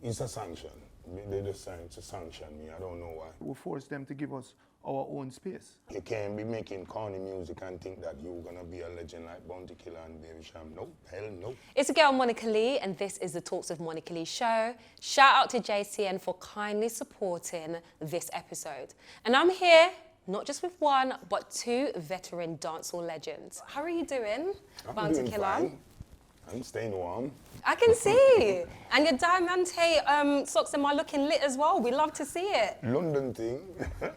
It's a sanction. They decided to sanction me. I don't know why. We force them to give us our own space. You can't be making corny music and think that you're gonna be a legend like Bounty Killer and Baby Cham. No, hell no. It's a girl, Monikah Lee, and this is the Talks with Monikah Lee show. Shout out to JCN for kindly supporting this episode. And I'm here, not just with one, but two veteran dancehall legends. How are you doing, I'm doing fine. I'm staying warm. I can see. And your diamante socks are looking lit as well. We love to see it. London thing.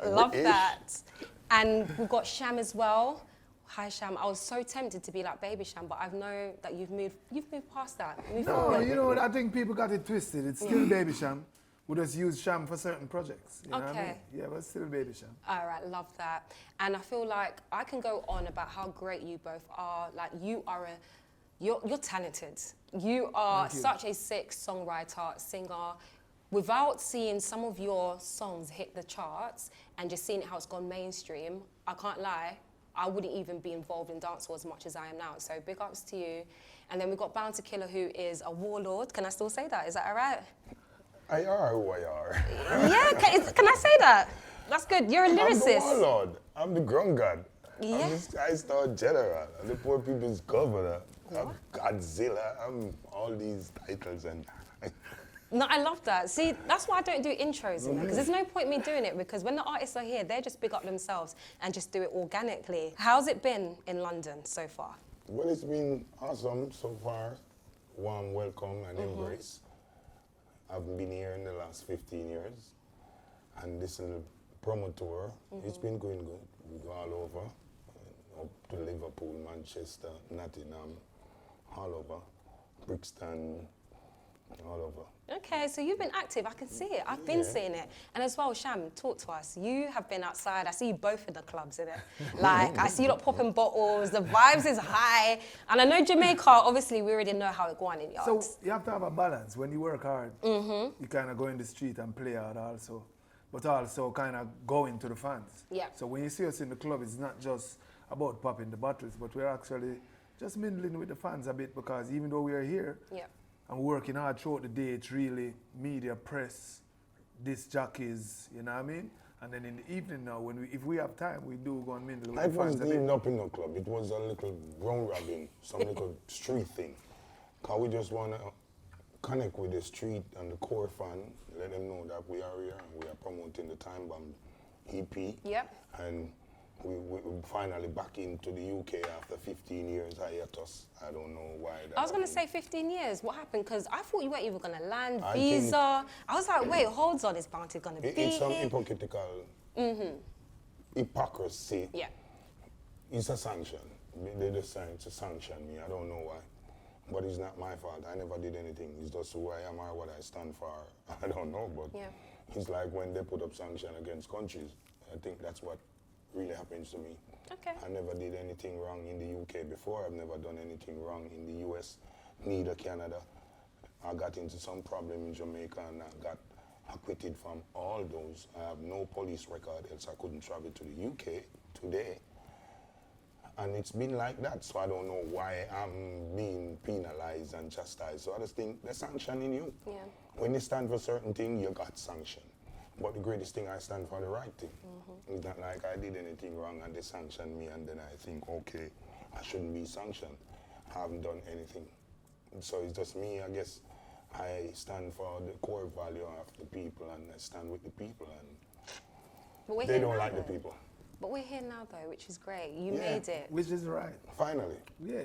Love that. And we've got Cham as well. Hi Cham. I was so tempted to be like Baby Cham, but I know that you've moved past that. Moved No, forward. you know what? I think people got it twisted. It's still Baby Cham. We just use Cham for certain projects. You know what I mean? Okay. Yeah, but still Baby Cham. All right, love that. And I feel like I can go on about how great you both are. Like you're talented. You are such a sick songwriter, singer. Without seeing some of your songs hit the charts and just seeing how it's gone mainstream, I can't lie, I wouldn't even be involved in dancehall as much as I am now. So big ups to you. And then we've got Bounty Killer, who is a warlord. Can I still say that? Is that all right? I are who I are. Yeah, can I say that? That's good. You're a lyricist. I'm the warlord. I'm the ground god. Yeah. I'm the Sky-Star General. I'm the poor people's governor. I'm Godzilla. I'm all these titles and. No, I love that. See, that's why I don't do intros, you know, because there's no point me doing it, because when the artists are here, they just big up themselves and just do it organically. How's it been in London so far? Well, it's been awesome so far. Warm welcome and embrace. I've been here in the last 15 years, and this is a promo tour. It's been going good. We go all over, up to Liverpool, Manchester, Nottingham, all over, Brixton, all over. Okay, so you've been active. I can see it. I've been seeing it. And as well, Cham, talk to us. You have been outside. I see you both in the clubs, innit? Like, I see you lot popping bottles. The vibes is high. And I know Jamaica, obviously, we already know how it goes on in yards. So you have to have a balance. When you work hard, you kind of go in the street and play hard also. But also kind of go into the fans. Yeah. So when you see us in the club, it's not just about popping the bottles, but we're actually just mingling with the fans a bit, because even though we are here, and working hard throughout the day, it's really media, press, disc jockeys, you know what I mean? And then in the evening now, if we have time, we do go and mingle with I the fans. wasn't even up in no club. It was a little round robin, some little street thing. Because we just want to connect with the street and the core fan, let them know that we are here and we are promoting the Time Bomb EP. Yep. And we're finally back into the UK after 15 years hiatus. I don't know why that I was going to happened. say 15 years. What happened? Because I thought you weren't even going to land, I visa. I was like, wait, hold on, is Bounty going to be It's some here? hypocritical hypocrisy. Yeah. It's a sanction. They decided to sanction me. I don't know why. But it's not my fault. I never did anything. It's just who I am or what I stand for. I don't know, but it's like when they put up sanction against countries. I think that's what really happens to me. Okay. I never did anything wrong in the UK before. I've never done anything wrong in the US, neither Canada. I got into some problem in Jamaica and I got acquitted from all those. I have no police record, else I couldn't travel to the UK today. And it's been like that, so I don't know why I'm being penalized and chastised. So I just think they're sanctioning you. Yeah. When you stand for certain things, you got sanctioned. But the greatest thing, I stand for the right thing. It's not like I did anything wrong and they sanctioned me and then I think, okay, I shouldn't be sanctioned. I haven't done anything. So it's just me, I guess. I stand for the core value of the people and I stand with the people, and they don't like the people. But we're here now, though, which is great. You made it. Which is right. Finally. Yeah.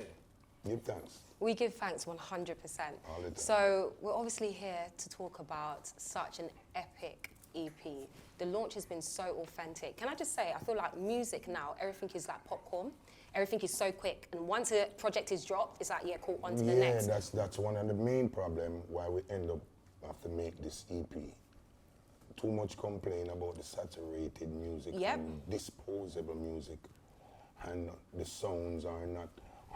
Give thanks. We give thanks 100%. All the time. So we're obviously here to talk about such an epic EP. The launch has been so authentic. Can I just say, I feel like music now, everything is like popcorn. Everything is so quick. And once a project is dropped, it's like, yeah, cool, on to the next. Yeah, that's one of the main problems why we end up have to make this EP. Too much complain about the saturated music and disposable music. And the sounds are not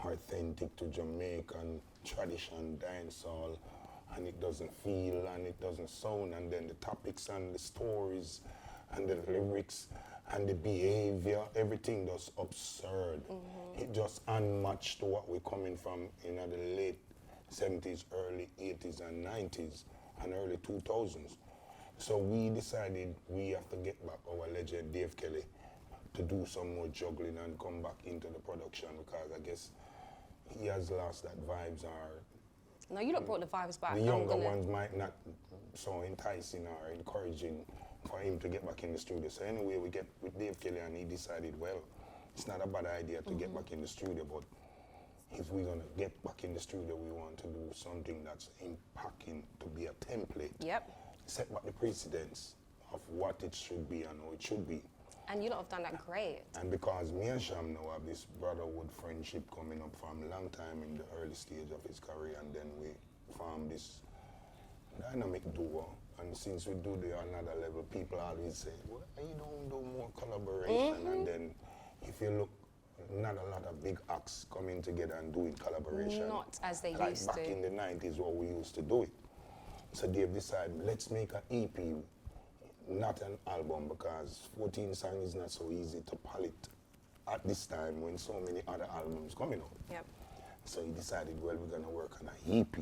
authentic to Jamaican tradition, dancehall, and it doesn't feel and it doesn't sound, and then the topics and the stories and the lyrics and the behavior, everything just absurd. It just unmatched to what we're coming from in the late 70s, early 80s and 90s. and early 2000s. So we decided we have to get back our legend Dave Kelly to do some more juggling and come back into the production, because I guess he has lost that vibes are. No, you don't brought the vibes back. The younger ones might not so enticing or encouraging for him to get back in the studio. So anyway, we get with Dave Kelly and he decided, well, it's not a bad idea to get back in the studio, but if we're gonna get back in the studio, we want to do something that's impacting, to be a template. Yep. Set back the precedence of what it should be and how it should be. And you lot have done that great. And because me and Cham now have this brotherhood friendship coming up from a long time in the early stage of his career, and then we formed this dynamic duo. And since we do the another level, people always say, well, you don't do more collaboration. And then if you look, not a lot of big acts coming together and doing collaboration. Not as they like used back to. in the 90s what we used to do it. So Dave decided, let's make an EP, not an album, because 14 songs is not so easy to palette at this time when so many other albums coming out. Yep. So he decided, well, we're gonna work on an EP.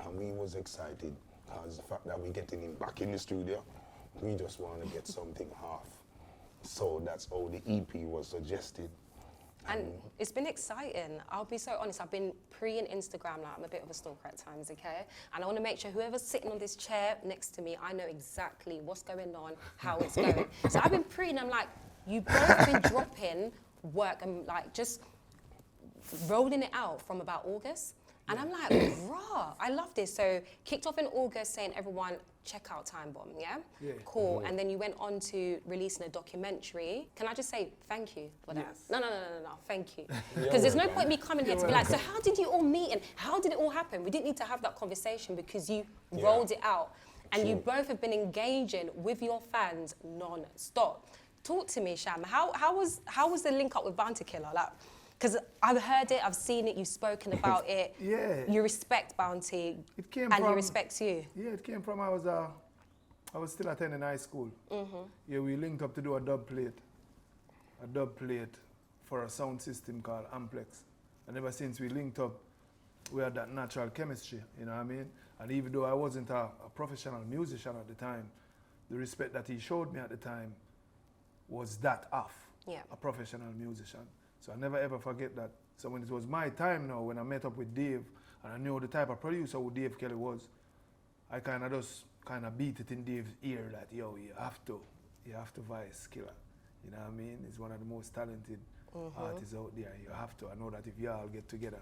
And we was excited because the fact that we're getting him back in the studio, we just want to get something half. So that's how the EP was suggested. And it's been exciting. I'll be so honest, I've been pre-in Instagram now. I'm a bit of a stalker at times, okay? And I want to make sure whoever's sitting on this chair next to me, I know exactly what's going on, how it's going. So I've been pre-in, I'm like, you both been dropping work and like just rolling it out from about August. And I'm like, rah, I love this. So kicked off in August saying, everyone, check out Time Bomb, yeah? Yeah. Cool. And then you went on to releasing a documentary. Can I just say thank you for that? Yes. No, thank you. Because there's no point me coming here to be like, so how did you all meet and how did it all happen? We didn't need to have that conversation because you rolled it out. And you both have been engaging with your fans non-stop. Talk to me, Cham. How was the link up with Bounty Killer? Like, because I've heard it, I've seen it, you've spoken about it. Yeah. You respect Bounty, It came and from, he respects you. Yeah, it came from I was still attending high school. Yeah, we linked up to do a dub plate for a sound system called Amplex. And ever since we linked up, we had that natural chemistry, you know what I mean? And even though I wasn't a professional musician at the time, the respect that he showed me at the time was that of a professional musician. So I never ever forget that. So when it was my time now, when I met up with Dave, and I knew the type of producer who Dave Kelly was, I kind of just beat it in Dave's ear that, yo, you have to vice Killer. You know what I mean? He's one of the most talented artists out there. You have to. I know that if y'all get together,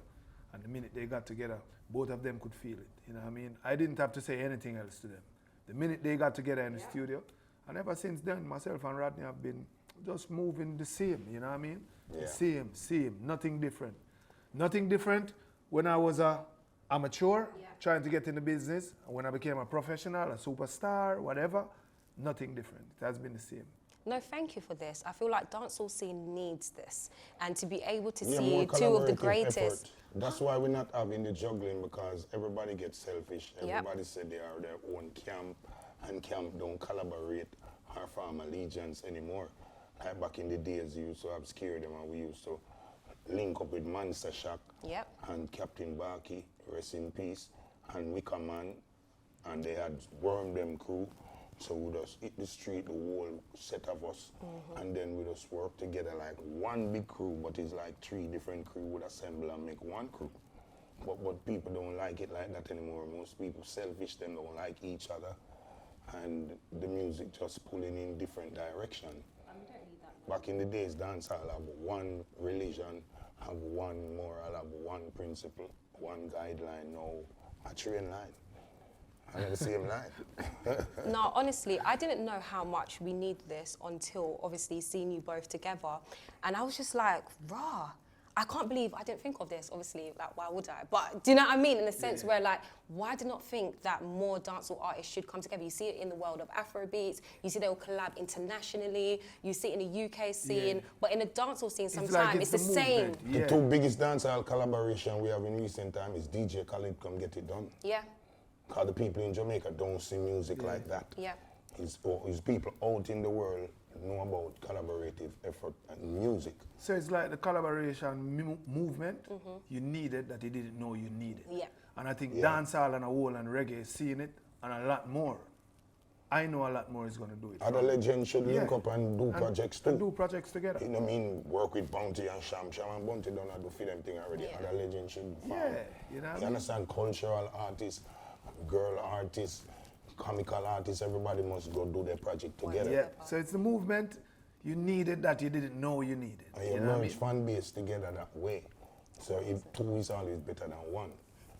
and the minute they got together, both of them could feel it. You know what I mean? I didn't have to say anything else to them. The minute they got together in the studio, and ever since then, myself and Rodney have been just moving the same, you know what I mean? Yeah. Same, nothing different. Nothing different when I was a amateur, trying to get in the business, and when I became a professional, a superstar, whatever, nothing different. It has been the same. No, thank you for this. I feel like dancehall scene needs this. And to be able to Yeah, see more two of the collaborative greatest. effort. That's why we're not having the juggling, because everybody gets selfish. Everybody said they are their own camp, and camp don't collaborate or form allegiance anymore. Like back in the days, you used to have Scare Them, and we used to link up with Monster Shock and Captain Barkey, rest in peace, and Wicker Man, and they had Worm Them crew. So we just hit the street, the whole set of us, and then we just work together like one big crew, but it's like 3 different crew would assemble and make one crew. But people don't like it like that anymore. Most people selfish, them don't like each other, and the music just pulling in different direction. Back in the days, dancehall have one religion, have one moral, have one principle, one guideline, no, a train line. And the same line. No, honestly, I didn't know how much we need this until obviously seeing you both together. And I was just like, rah, I can't believe I didn't think of this, obviously, like, why would I? But do you know what I mean? In the sense where, like, why did not think that more dancehall artists should come together? You see it in the world of Afrobeats, you see they'll collab internationally, you see it in the UK scene, but in the dancehall scene sometimes it's the same. The 2 biggest dancehall collaboration we have in recent time is DJ Khaled Come Get It Done. Yeah. Because the people in Jamaica don't see music like that. Yeah. It's people out in the world know about collaborative effort and music. So it's like the collaboration movement you needed that you didn't know you needed. Yeah. And I think dancehall and a whole and reggae is seeing it and a lot more. I know a lot more is going to do it. Other legends should link up and do projects too. And do projects together. You know what I mean? Work with Bounty and Sham. Sham and Bounty don't do for them thing already. Yeah. Other legends should Yeah, you know what I mean? understand? Cultural artists, girl artists, comical artists, everybody must go do their project together. Yeah, so it's the movement you needed that you didn't know you needed. And you merge fan base together that way. So if two is always better than one.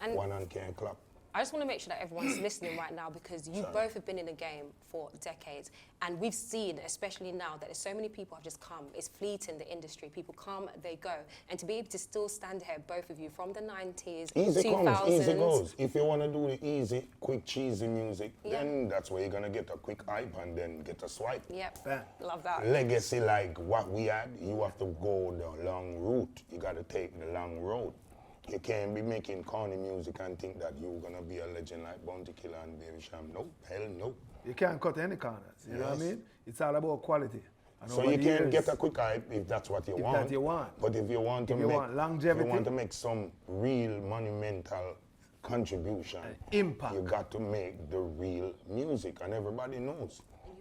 And one hand can't clap. I just want to make sure that everyone's listening right now, because you both have been in the game for decades, and we've seen, especially now, that there's so many people have just come. It's fleeting, the industry. People come, they go, and to be able to still stand here, both of you, from the 90s, Easy 2000s. comes, easy goes. If you want to do the easy, quick, cheesy music, then that's where you're gonna get a quick hype and then get a swipe. Yep, love that. Legacy like what we had, you have to go the long route. You got to take the long road. You can't be making corny music and think that you're gonna be a legend like Bounty Killer and Baby Cham. No, hell no. You can't cut any corners, you know what I mean? It's all about quality. And So you can get a quick hype if that's what you want. That you want. But if you want to longevity, if you want to make some real monumental contribution, impact, you got to make the real music, and everybody knows.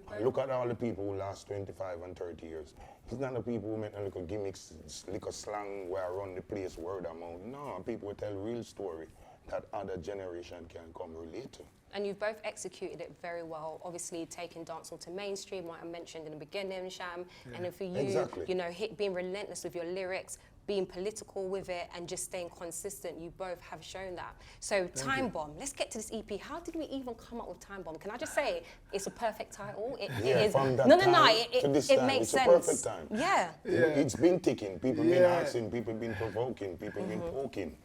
And look at all the people who last 25 and 30 years. It's not the people who make a little gimmicks, little slang where I run the place word of mouth. No, people who tell real story that other generation can come relate to. And you've both executed it very well. Obviously, taking dancehall to mainstream, like I mentioned in the beginning, Cham. And then for you, you know, being relentless with your lyrics, being political with it, and just staying consistent. You both have shown that. So, Time Bomb. Let's get to this EP. How did we even come up with Time Bomb? Can I just say, it's a perfect title. It is. From that It makes sense. It's a perfect time. Yeah. It's been ticking. People been asking. People been provoking. People been poking.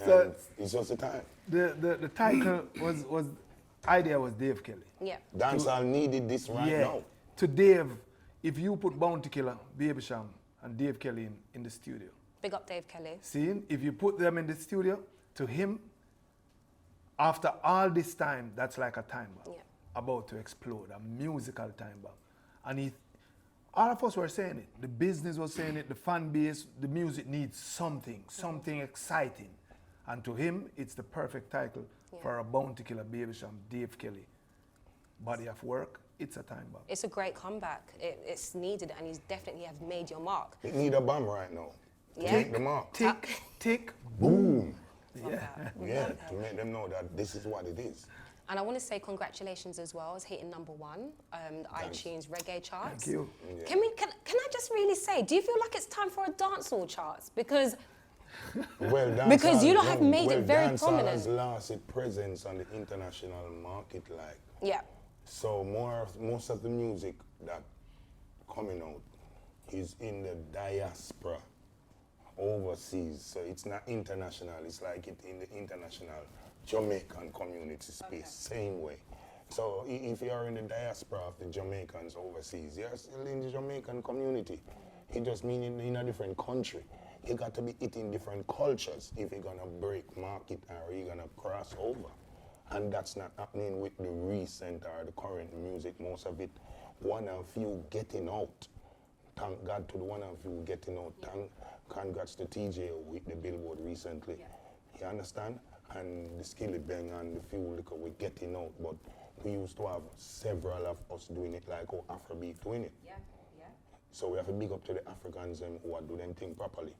So it's just the time. The title was idea was Dave Kelly. Yeah. Dancehall needed this right now. To Dave, if you put Bounty Killer, Baby Cham, and Dave Kelly in the studio. Big up Dave Kelly. See, if you put them in the studio, to him, after all this time, that's like a time bomb about to explode, a musical time bomb. And all of us were saying it. The business was saying it, the fan base, the music needs something exciting. And to him, it's the perfect title for a Bounty Killer, Baby Cham, Dave Kelly. Body of work, it's a time bomb. It's a great comeback. It's needed, and you definitely have made your mark. It need a bomb right now. To make the mark. Tick, tick, boom. Yeah, to make them know that this is what it is. And I want to say congratulations as well as hitting #1, the iTunes reggae charts. Thank you. Yeah. Can I just really say, do you feel like it's time for a dancehall charts? Because because you don't have made it very prominent. Dancehall has lost its presence on the international market, like. Yeah. So most of the music that coming out is in the diaspora, overseas. So it's not international. It's like it in the international Jamaican community space, same way. So if you're in the diaspora of the Jamaicans overseas, you're still in the Jamaican community. It just means in a different country. You got to be eating different cultures if you're gonna break market or you're gonna cross over. And that's not happening with the recent or the current music. Most of it, one of you getting out. Thank God to the one of you getting out. Congrats to TJ with the Billboard recently. You understand? And the Skilly Bang and the Few Liquor we're getting out. But we used to have several of us doing it like how Afrobeat doing it. So we have to big up to the Africans who are doing them thing properly.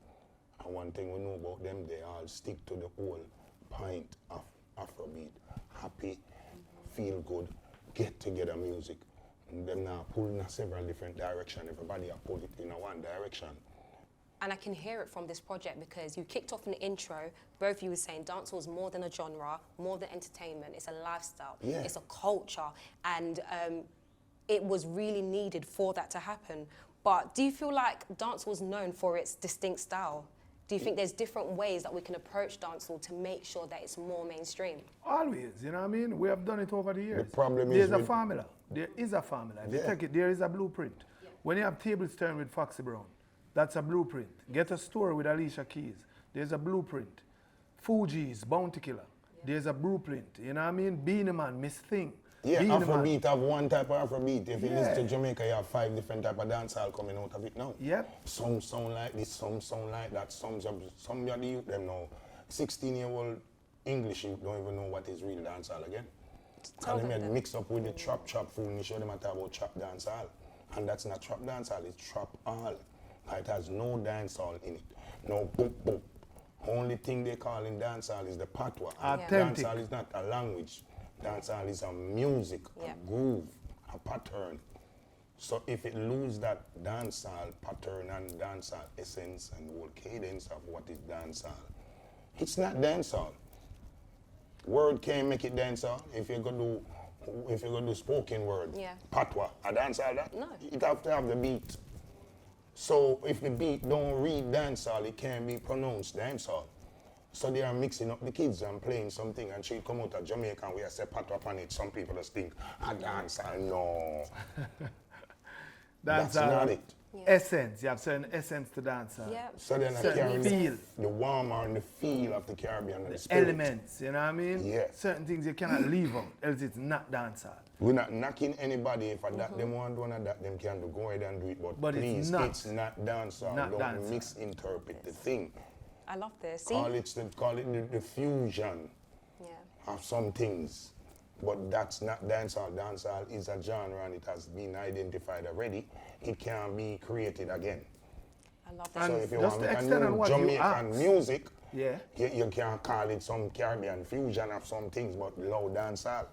And one thing we know about them, they all stick to the whole point of Afrobeat. Happy, feel good, get together music. And them now pulling in several different directions. Everybody are pulled it in one direction. And I can hear it from this project because you kicked off in the intro, both of you were saying dancehall is more than a genre, more than entertainment, it's a lifestyle, it's a culture, and it was really needed for that to happen. But do you feel like dancehall is known for its distinct style? Do you think there's different ways that we can approach dancehall to make sure that it's more mainstream? Always, you know what I mean? We have done it over the years. The problem There's a formula. There is a formula. If you take it, there is a blueprint. When you have Tables Turn with Foxy Brown, that's a blueprint. Get a Story with Alicia Keys, there's a blueprint. Fugees, Bounty Killer, there's a blueprint. You know what I mean? Beanie Man, Miss Thing. Yeah, Afrobeat have one type of Afrobeat. If you listen to Jamaica, you have 5 different type of dancehall coming out of it now. Some sound like this, some sound like that, some of the youth them now. 16-year-old English youth don't even know what is real dancehall again. Tell And them. they mix up with the trap food and you show them I talk about trap dancehall. And that's not trap dancehall, it's trap all. It has no dancehall in it. No boop boop. Only thing they call in dancehall is the patois. Authentic. Dancehall is not a language. Dancehall is a music, a groove, a pattern. So if it lose that dancehall pattern and dancehall essence and whole cadence of what is dancehall, it's not dancehall. Word can't make it dancehall. If you're gonna do spoken word, patois, a dancehall that? No. It have to have the beat. So if the beat don't read dancehall, it can't be pronounced dancehall. So they are mixing up the kids and playing something, and she come out of Jamaica and we are say patois upon it. Some people just think, a dancehall, no. That's not it. Essence, you have certain essence to dancehall. Yeah. So they're not Certain carrying feel. the warmth and the feel of the Caribbean and the spirit. Elements, you know what I mean? Yeah. Certain things you cannot leave out, else it's not dancehall. We're not knocking anybody. If I that them want one of that, them can do go ahead and do it. But please, it's not dancehall. Don't dancehall. misinterpret the thing. I love this. See? Call it the fusion of some things. But that's not dancehall. Dancehall is a genre and it has been identified already. It can be created again. I love this. So if you just want to to make extend a on new what you Jamaican asked. music, Yeah. you can call it some Caribbean fusion of some things, but low dancehall.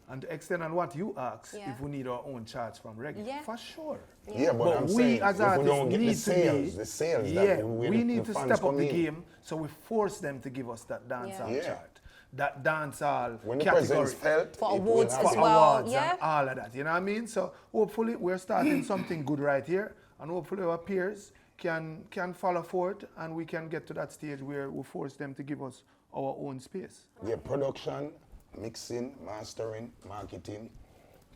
And to extend on what you asked, Yeah. if we need our own charts from reggae, Yeah. for sure. Yeah, but I'm we saying, as if we artists don't get need the sales, to the sales yeah, that we need to fans step up come the in. game, so we force them to give us that dancehall Yeah. chart. That dancehall When the category. presence felt, For it will awards happen. as for well, awards yeah. and all of that, you know what I mean? So hopefully we're starting something good right here, and hopefully our peers can follow forth, and we can get to that stage where we force them to give us our own space. Yeah, production, mixing, mastering, marketing,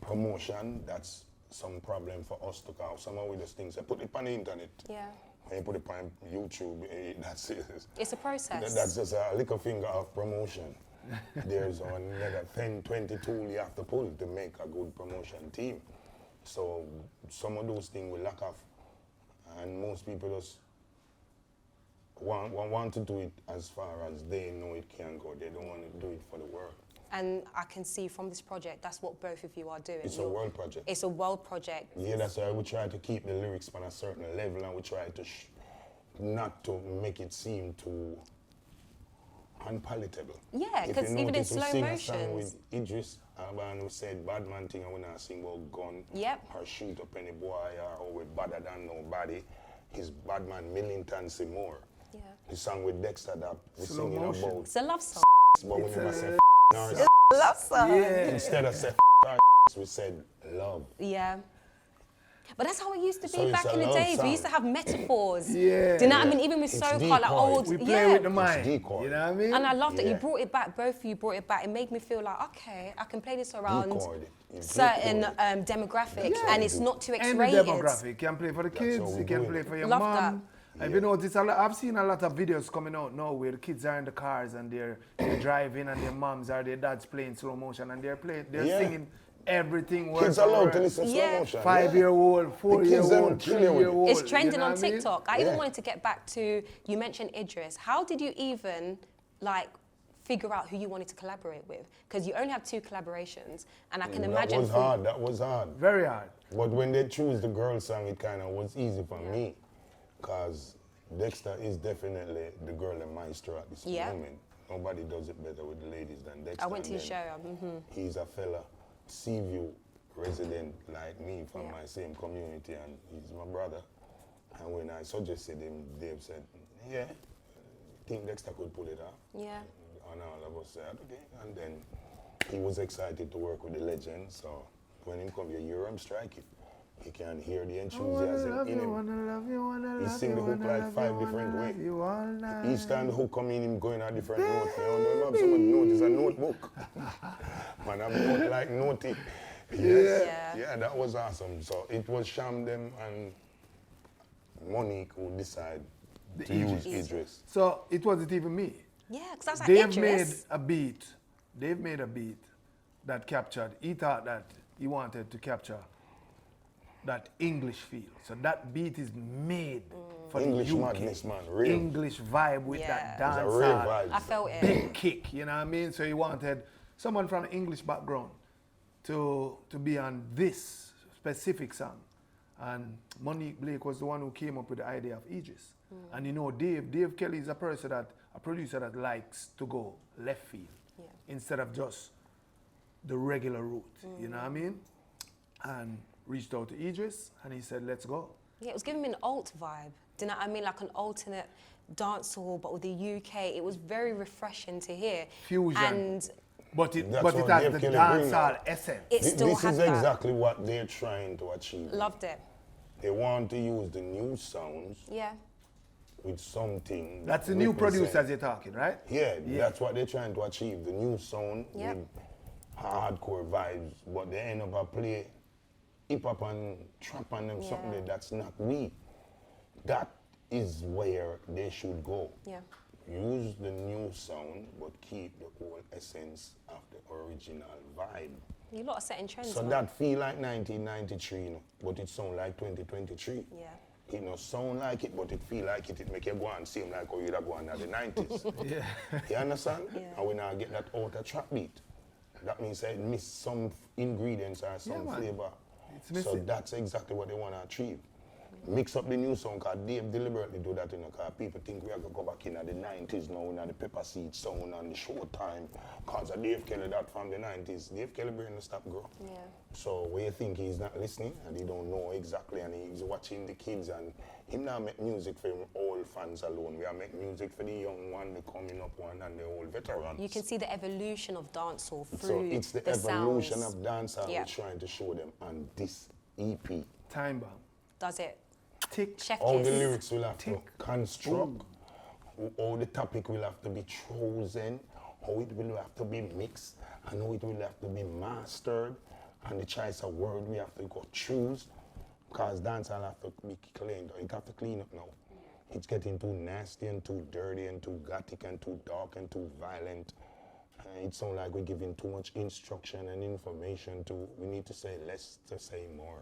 promotion, that's some problem for us to call. Some of those things, I put it on the internet. Yeah. When you put it on YouTube, that's it. It's a process. That's just a little finger of promotion. There's another 10, 20 tools you have to pull to make a good promotion team. So some of those things will lack off. And most people just want to do it as far as they know it can go. They don't want to do it for the world. And I can see from this project, that's what both of you are doing. It's a world project. It's a world project. Yeah, that's why we try to keep the lyrics on a certain level, and we try to not to make it seem too unpalatable. Yeah, If because you even in notice, we slow sing a song motions. with Idris, and we said bad man thing, and we not sing about gun or shoot up any boy or we better than nobody. It's bad man militancy more. Yeah. The song with Dexter that we Slow singing motion. about, It's a love song. but we It's never a say or It's a love song. Yeah. instead of say we said love. Yeah. But that's how it used to be So it's back a in the love days. song. We used to have metaphors. Yeah. Do you know what I mean? Even with It's soca, like decoy. old. We play with the mind. decoy. You know what I mean? And I love that you Yeah. brought it back. Both of you brought it back. It made me feel like, okay, I can play this around Decoyed it. You certain decoyed demographic, Yeah. and it's not too Any X-rated. demographic. You can play for the kids, how we you can do play it. for your Love mom. And you notice, I've seen a lot of videos coming out now where the kids are in the cars and they're driving and their moms or their dads playing slow motion and they're Yeah. singing everything. Kids word for allowed to word. listen to Yeah. slow motion. 5-year-old, The kids 4-year-old, them kill you with it. 3-year-old. It's trending you know on what I mean? TikTok. I even Yeah. wanted to get back to, you mentioned Idris. How did you even, like, figure out who you wanted to collaborate with? Because you only have 2 collaborations, and I can imagine... That was hard. Very hard. But when they choose the girl song, it kind of was easy for me. Because Dexter is definitely the girl and maestro at this moment. Nobody does it better with the ladies than Dexter. I went to And his then show. He's a fella, Seaview resident like me from my same community, and he's my brother. And when I suggested him, Dave said, yeah, I think Dexter could pull it off. Yeah. And all of us said, okay. And then he was excited to work with the legend, so when he come here, you hear him strike it. He can hear the enthusiasm in him. He sing the hook like 5 different ways. Each time the hook come in, him going a different note. You know, have someone note, it's a notebook. Man, I'm not like notey. Yeah, that was awesome. So it was Cham them and Monikah who decided to use Idris. So it wasn't even me. Yeah, because I was like, They've made Idris. a beat. They've made a beat that captured. He thought that he wanted to capture that English feel. So that beat is made for English the UK. madness, man, real. English vibe with that It's a real dancehall vibe. I felt it. big kick. You know what I mean? So he wanted someone from an English background to be on this specific song. And Monique Blake was the one who came up with the idea of Aegis. And you know, Dave Kelly is a producer that likes to go left field instead of just the regular route. You know what I mean? And reached out to Idris and he said, let's go. Yeah, it was giving me an alt vibe. Do you know what I mean? Like an alternate dancehall, but with the UK. It was very refreshing to hear. Fusion. And but it has the dancehall essence. It still this has is that. exactly what they're trying to achieve. Loved it. They want to use the new sounds Yeah. with something. That's the new producers you're talking, right? Yeah, that's what they're trying to achieve. The new sound with hardcore vibes, but they end up play hip hop and trap and them something that's not we. That is where they should go. Yeah. Use the new sound, but keep the old essence of the original vibe. You lot are setting trends. So man. that feel like 1993, you know, but it sound like 2023. Yeah. It no sound like it, but it feel like it. It make you go and seem like how you'd have gone in the 90s. You understand? Yeah. And we now get that outer trap beat. That means it miss some ingredients or some flavor. So that's exactly what they want to achieve. Mix up the new song, because Dave deliberately do that, you know, because people think we are going to go back in the 90s now, in the Pepper Seed sound and the Showtime, because Dave Kelly that from the 90s. Dave Kelly brain to stop grow. Yeah. So we think he's not listening and he don't know exactly, and he's watching the kids, and him now make music for old fans alone. We are make music for the young one, the coming up one, and the old veterans. You can see the evolution of dancehall through so it's the evolution sounds. of dancehall we're trying to show them, and this EP. Time bomb. Does it? Tick. Chef All kiss. the lyrics will have to construct, all the topic will have to be chosen, how it will have to be mixed, and how it will have to be mastered, and the choice of word we have to go choose, because dancehall have to be cleaned. It have to clean up now. It's getting too nasty and too dirty and too gothic and too dark and too violent. It sounds like we're giving too much instruction and information to, we need to say less to say more.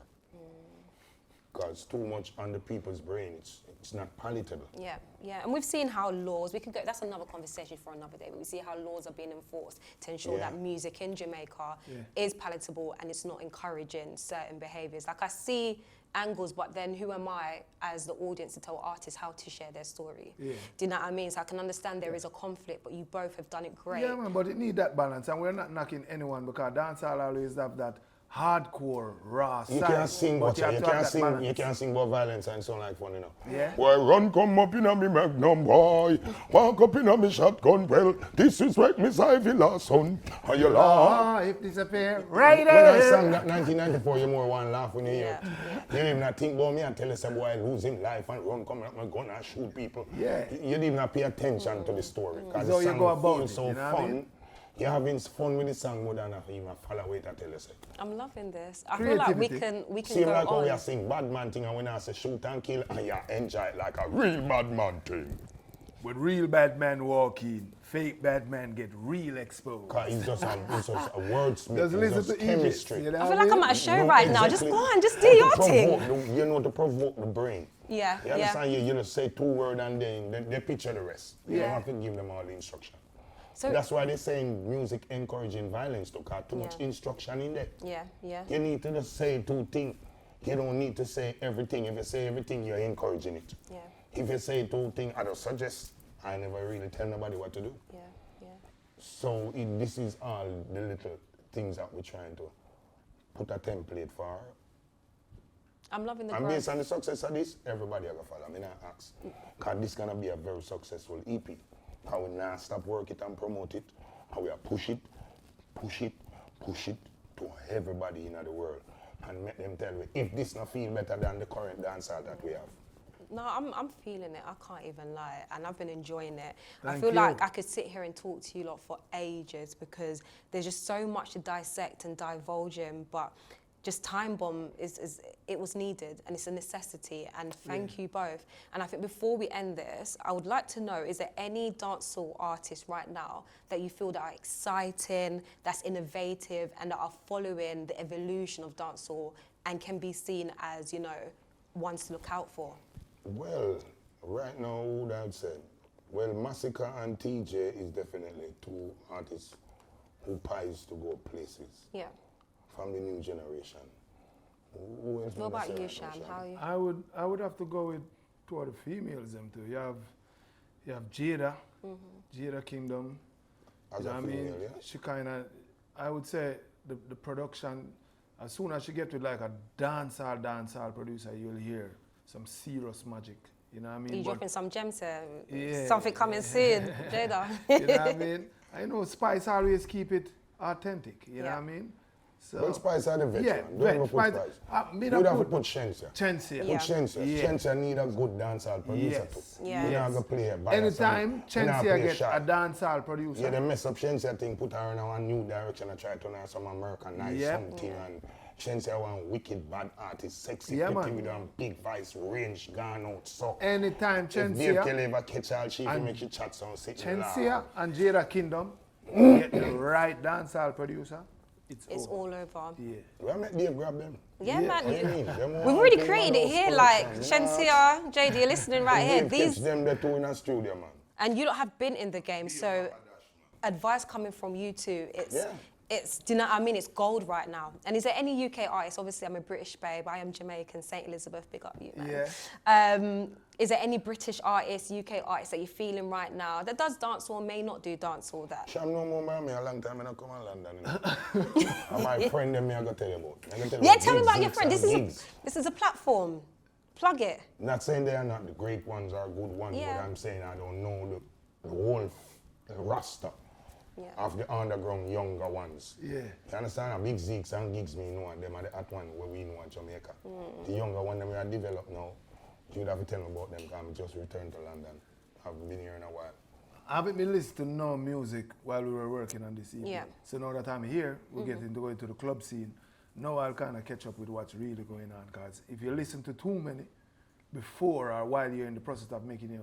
Because too much on the people's brain, it's not palatable. Yeah, yeah, and we've seen how laws, we could go, that's another conversation for another day, but we see how laws are being enforced to ensure that music in Jamaica is palatable and it's not encouraging certain behaviours. Like I see angles, but then who am I as the audience to tell artists how to share their story? Do you know what I mean? So I can understand there is a conflict, but you both have done it great. Yeah, man, but it need that balance, and we're not knocking anyone because dancehall always have that hardcore, raw side. You can't sing, but you can't sing about violence and sound like fun, you know. Yeah. Boy, run come up in a me magnum, boy. Walk up in a me shotgun, well, this is what Miss Ivy last son. How you laugh? If disappear, right When I there. sang that 1994, you more want to laugh when you hear it. Yeah. You didn't even not think about me and tell us a boy losing life and run coming up my gun and shoot people. Yeah. You didn't even pay attention to the story. Because So the you song go about feels it, so you know what I fun. mean? You're having fun with the song more than even follow it and tell us it. I'm loving this. I feel like we Creativity. can Seem go like how on. we are saying bad man thing and when I say shoot and kill and you enjoy it like a real bad man thing. When real bad man walk in, fake bad man get real exposed. Because it's just a wordsmith, Just it's listen just to chemistry. Egypt, you know I what feel like I'm at a show No, right now. Just exactly. go on, just do your thing. You know, to provoke the brain. Yeah, You understand? You know, say 2 words and then they picture the rest. You don't have to give them all the instruction. So That's why they're saying music encouraging violence to because too much instruction in there. yeah. You need to just say 2 things. You don't need to say everything. If you say everything, you're encouraging it. Yeah. If you say 2 things, I don't suggest. I never really tell nobody what to do. Yeah. So this is all the little things that we're trying to put a template for. I'm loving the And growth. based on the success of this, everybody are going to follow. I mean, I ask. Because this is going to be a very successful EP. How we now stop work it and promote it. How we are push it to everybody in the world. And make them tell me, if this not feel better than the current dancehall that we have. No, I'm feeling it. I can't even lie, and I've been enjoying it. I Thank feel you. like I could sit here and talk to you lot for ages because there's just so much to dissect and divulge in. But just Time Bomb it was needed and it's a necessity. And thank you both. And I think before we end this, I would like to know: is there any dancehall artists right now that you feel that are exciting, that's innovative, and that are following the evolution of dancehall and can be seen as ones to look out for? Well, right now, who would I say? Well, Massacre and TJ is definitely 2 artists who poised to go places. Yeah. From the new generation. Who else What wanna about say you, that, Sham? Sham? How are you? I would have to go with two of the females them too. You have Jada, Jada Kingdom. As You know a what I mean? female, yeah? She kind of, I would say the production, as soon as she get with like a dancehall producer, you'll hear some serious magic. You know what I mean? You But- dropping some gems here? Yeah. Something coming soon, Jada. You know what I mean? I know Spice always keep it authentic. You know Yeah. what I mean? So But Spice are the veteran. yeah, Don't ever put Spice. Spice. Me You'd not have to put put Shenseea. Shenseea. Yeah. Put Shenseea. Yeah. Shenseea need a good dancehall producer Yes. too. Yeah. You're not Yes. gonna play it by Anytime yourself. You're not Shenseea play get shy. a dancehall producer, Yeah, they mess up Shenseea thing, put her in a new direction and try to turn her some Americanized Yep. something. And Shenseea one wicked bad artist, sexy, Yeah, pretty man. with a big voice, range, gone out, so. anytime If Dave Shenseea, Kelly ever catch her, she can make she chat some sitting Shenseea and Jada Kingdom get the right dancehall producer, It's over. all over. Yeah. Where make Dave grab them? Yeah, What do you man. mean? Them We've want already to created know it here, those like products, Shenseea, JD, you're listening right here. Dave catch These, them the two in a studio, man. and you lot have been in the game, so advice coming from you two, Yeah. it's, do you know what I mean? It's gold right now. And is there any UK artists? Obviously, I'm a British babe. I am Jamaican, St. Elizabeth, big up you, man. Yeah. Is there any British artists, UK artists that you're feeling right now that does dancehall, may not do dancehall that? Sham no more man, me a long time I don't come to London. You know? And my friend them me I go tell you about. I go tell you Yeah, tell me gigs, about your gigs friend. and gigs. This is a platform. Plug it. Not saying they are not the great ones or good ones, Yeah. but I'm saying I don't know the whole roster Yeah. of the underground younger ones. Yeah. You understand? A big Zeeks and gigs me know, and them are the hot one where we know in Jamaica. The younger one that we are developed now, you'd have to tell me about them because I just returned to London. I've been here in a while. I haven't been listening to no music while we were working on this EP. Yeah. So now that I'm here, we're getting to go into the club scene. Now I'll kind of catch up with what's really going on. Because if you listen to too many before or while you're in the process of making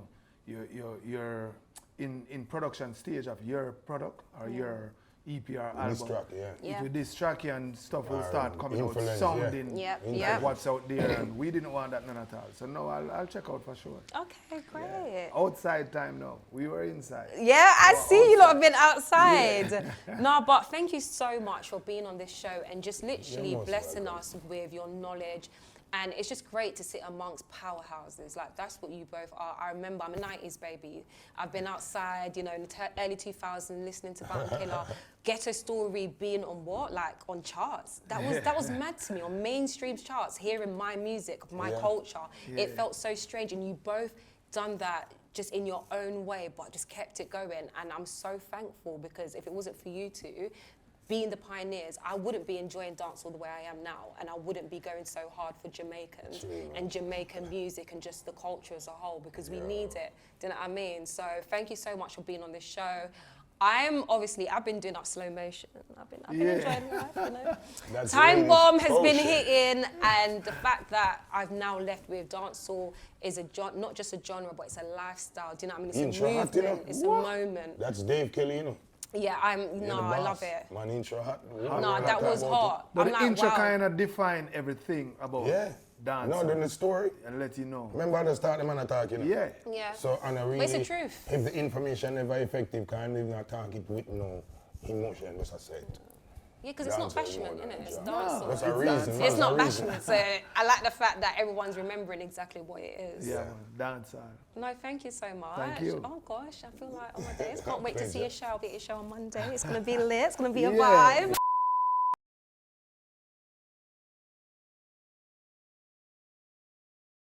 your in production stage of your product or your EP or album. This track, yeah. Yeah. If you distract you and stuff will Or start coming out, influence, sounding Yep, like yep. what's out there, and we didn't want that none at all. So no, I'll check out for sure. Okay, great. Outside time now, we were inside. Yeah, I see you lot have been outside. No, but thank you so much for being on this show and just literally You're most blessing welcome. us with your knowledge. And it's just great to sit amongst powerhouses. Like, that's what you both are. I remember, I'm a 90s baby. I've been outside, you know, in the early 2000s, listening to Bounty Killer. Ghetto Story being on what? Like, on charts. That was mad to me, on mainstream charts, hearing my music, my Yeah. culture. Yeah. It felt so strange. And you both done that just in your own way, but just kept it going. And I'm so thankful, because if it wasn't for you two, being the pioneers, I wouldn't be enjoying dancehall the way I am now, and I wouldn't be going so hard for Jamaicans and Jamaican music and just the culture as a whole, because we need it. Do you know what I mean? So thank you so much for being on this show. I've been doing up slow motion. I've been enjoying life, you know. That's Time really bomb has been bullshit. hitting, and the fact that I've now left with dancehall is not just a genre, but it's a lifestyle. Do you know what I mean? It's a Intro hot, you know? movement. It's a moment. That's Dave Kelly, you know. Yeah, You're the I boss. love it. Man, intro hot. No, that was hot. But I'm the like, intro wow. kind of define everything about Yeah. dance. No, then the story. And let you know. Remember at the start, the man are talking. Yeah. Yeah. So, and I really, it's the truth. if the information never effective, can't live not talk it with no emotion, just a set. Yeah, because it's not Dancehall passionate, more than innit? It's a dancehall. That's a reason. It's not That's a reason. passionate, so I like the fact that everyone's remembering exactly what it is. Yeah, man, dancehall. No, thank you so much. Thank you. Oh gosh, I feel like, oh my days, can't wait to see Pleasure. your show. I'll be at your show on Monday. It's gonna be lit. It's gonna be a Yeah. vibe.